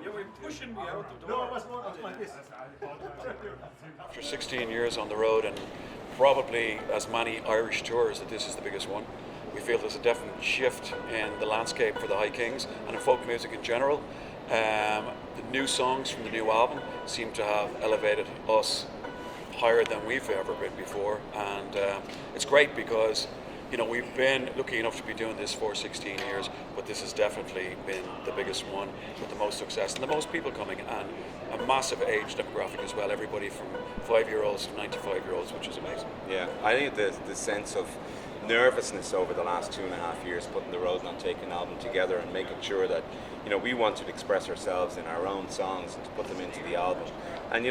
You were pushing me out the door. No, it wasn't. I was like this. After 16 years on the road and probably as many Irish tours, that this is the biggest one. We feel there's a definite shift in the landscape for the High Kings and in folk music in general. The new songs from the new album seem to have elevated us higher than we've ever been before, and it's great because we've been lucky enough to be doing this for 16 years, but this has definitely been the biggest one with the most success and the most people coming, and a massive age demographic as well. Everybody from 5-year-olds to 95-year-olds, which is amazing. Yeah, I think the sense of nervousness over the last 2.5 years putting the Road on taking an album together and making sure that we wanted to express ourselves in our own songs and to put them into the album. And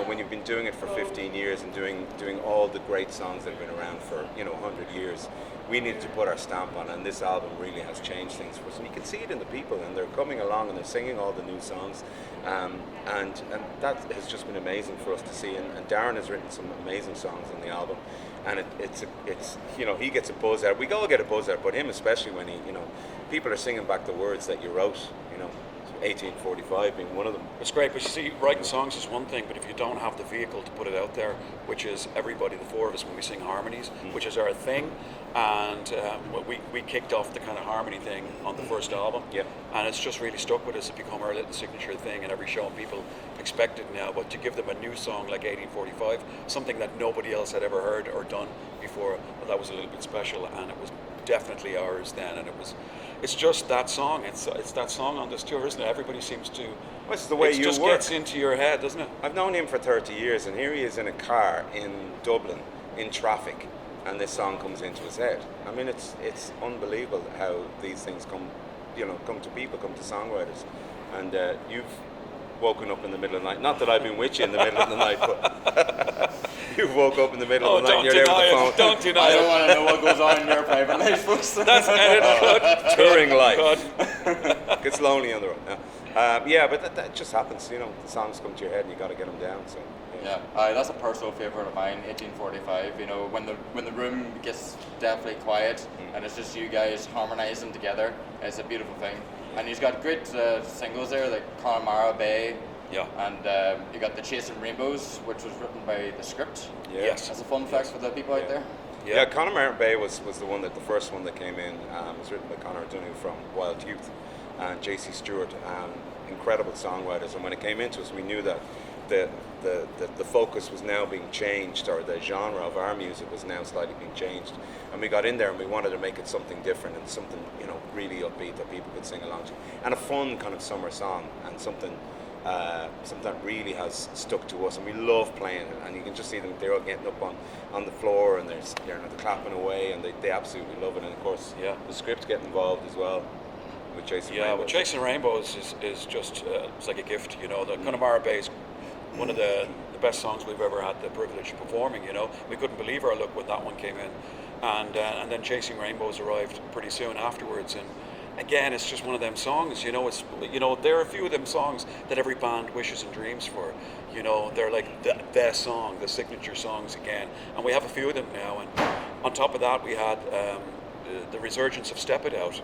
when you've been doing it for 15 years and doing all the great songs that have been around for 100 years, we needed to put our stamp on, and this album really has changed things for us. And you can see it in the people, and they're coming along and they're singing all the new songs, and that has just been amazing for us to see. And Darren has written some amazing songs on the album, and it's he gets a buzz out. We all get a buzz out, but him especially when people are singing back the words that you wrote. 1845 being one of them. It's great, but you see, writing songs is one thing, but if you don't have the vehicle to put it out there, which is everybody, the four of us, when we sing harmonies, which is our thing, and we kicked off the kind of harmony thing on the first album, and it's just really stuck with us. It's become our little signature thing in every show, and people expect it now. But to give them a new song like 1845, something that nobody else had ever heard or done before, well, that was a little bit special, and it was definitely ours then, and it's just that song. It's that song on this tour, isn't it? Everybody seems to. Well, it's the way you just work. Gets into your head, doesn't it? I've known him for 30 years, and here he is in a car in Dublin, in traffic, and this song comes into his head. I mean, it's unbelievable how these things come to people, come to songwriters, and you've woken up in the middle of the night. Not that I've been with you in the middle of the night, but you've woke up in the middle of the night and you're there with the phone. Don't deny it. I don't want to know what goes on in your private life, folks. That's edited. Touring life. Gets lonely on the road. But that just happens. The songs come to your head and you got to get them down. So yeah, that's a personal favourite of mine. 1845. When the room gets definitely quiet and it's just you guys harmonising together, it's a beautiful thing. And he's got great singles there, like Connemara Bay. Yeah. And you got the Chasing Rainbows, which was written by The Script. Yes. That's a fun fact for the people out there. Yeah, Connemara Bay was the first one that came in. It was written by Conor O'Donoghue from Wild Youth and J.C. Stewart, incredible songwriters. And when it came into us, we knew that the focus was now being changed, or the genre of our music was now slightly being changed. And we got in there and we wanted to make it something different and something really upbeat that people could sing along to, and a fun kind of summer song, and something that really has stuck to us, and we love playing it. And you can just see them, they're all getting up on the floor and they're clapping away, and they absolutely love it. And of course, the Script get involved as well with Chasing Rainbows. But Chasing Rainbows is just it's like a gift. The Connemara Bay is one of the best songs we've ever had the privilege of performing. We couldn't believe our luck when that one came in, and then Chasing Rainbows arrived pretty soon afterwards. And again, it's just one of them songs. There are a few of them songs that every band wishes and dreams for. They're like the song, the signature songs again, and we have a few of them now. And on top of that, we had the resurgence of Step It Out.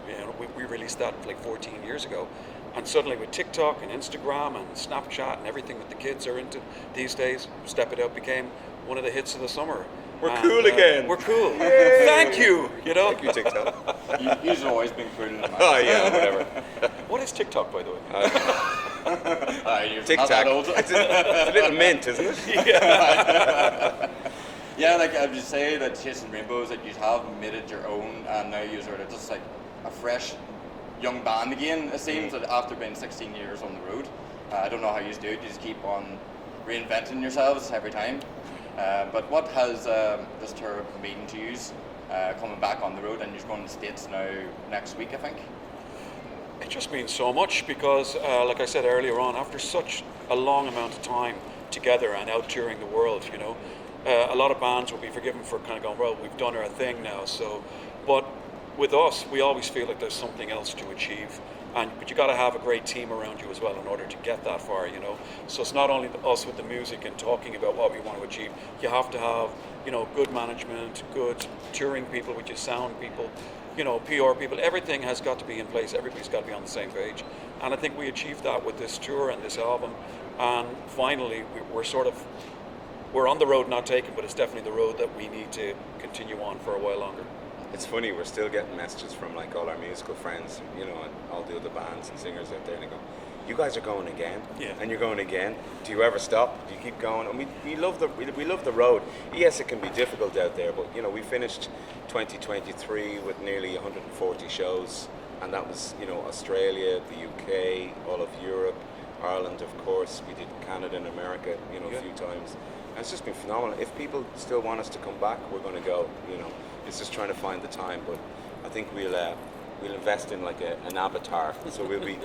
We released that like 14 years ago. And suddenly with TikTok and Instagram and Snapchat and everything that the kids are into these days, Step It Out became one of the hits of the summer. We're cool again. We're cool. Thank you. Thank you, TikTok. You've always been cool. Oh yeah, whatever. What is TikTok, by the way? You're TikTok. not that old. It's a little mint, isn't it? Yeah, like I would say that Chasing Rainbows, that you have made it your own, and now you're sort of just like a fresh young band again. It seems that after being 16 years on the road, I don't know how you do it. You just keep on reinventing yourselves every time. But what has this tour mean to you, coming back on the road, and you're going to the States now next week, I think? It just means so much because, like I said earlier on, after such a long amount of time together and out touring the world, a lot of bands will be forgiven for kind of going, well, we've done our thing now. But with us, we always feel like there's something else to achieve but you got to have a great team around you as well in order to get that far, you know. So it's not only us with the music and talking about what we want to achieve. You have to have, you know, good management, good touring people, which is sound people, you know, PR people. Everything has got to be in place. Everybody's got to be on the same page. And I think we achieved that with this tour and this album. And finally, we're on the road not taken, but it's definitely the road that we need to continue on for a while longer. It's funny, we're still getting messages from like all our musical friends, you know, and all the other bands and singers out there, and they go, "You guys are going again, Yeah. and you're going again. Do you ever stop? Do you keep going?" And we love the road. Yes, it can be difficult out there, but you know, we finished 2023 with nearly 140 shows, and that was, you know, Australia, the UK, all of Europe, Ireland, of course. We did Canada and America, you know, a few times. And it's just been phenomenal. If people still want us to come back, we're going to go, you know. It's just trying to find the time, but I think we'll invest in like an avatar. So we'll be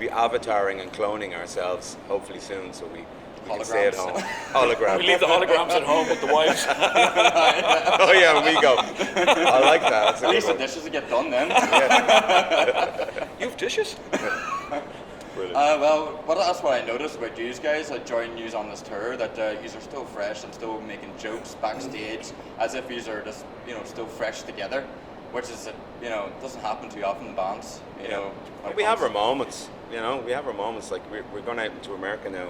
avataring and cloning ourselves hopefully soon, so we can stay at home. Hologram. We leave the holograms at home with the wives. Oh yeah, and we go. I like that. That's a At good least the one. dishes will get done then. You have dishes? Brilliant. That's what I noticed about you guys, like joining you on this tour, that you are still fresh and still making jokes backstage, as if you are just, you know, still fresh together, which is, you know, doesn't happen too often in bands, you know. We have our moments, you know. We have our moments. Like we're going out into America now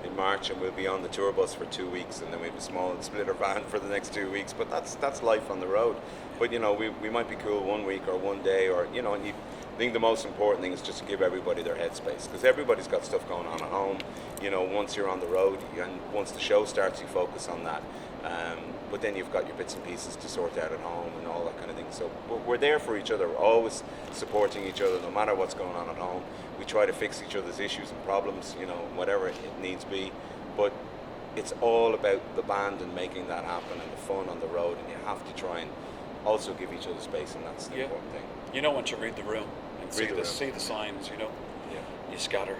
in March, and we'll be on the tour bus for 2 weeks, and then we have a small splitter van for the next 2 weeks. But that's life on the road. But you know, we might be cool 1 week or 1 day, or you know. And I think the most important thing is just to give everybody their headspace, because everybody's got stuff going on at home. You know, once you're on the road and once the show starts, you focus on that. But then you've got your bits and pieces to sort out at home and all that kind of thing. So we're there for each other. We're always supporting each other, no matter what's going on at home. We try to fix each other's issues and problems, you know, whatever it needs be. But it's all about the band and making that happen and the fun on the road. And you have to try and also give each other space, and that's the important thing. You know when to read the room and see the signs, you know. Yeah. You scatter.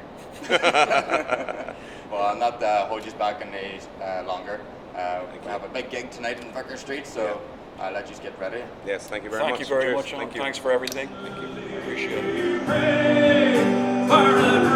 Well, I'll not hold you back any longer. We have a big gig tonight in Vicar Street, so I'll let you get ready. Yes, thank you very much. Thank you very Cheers. much, Sean. Thank you. Thanks for everything. Thank you. Appreciate it. Pray for the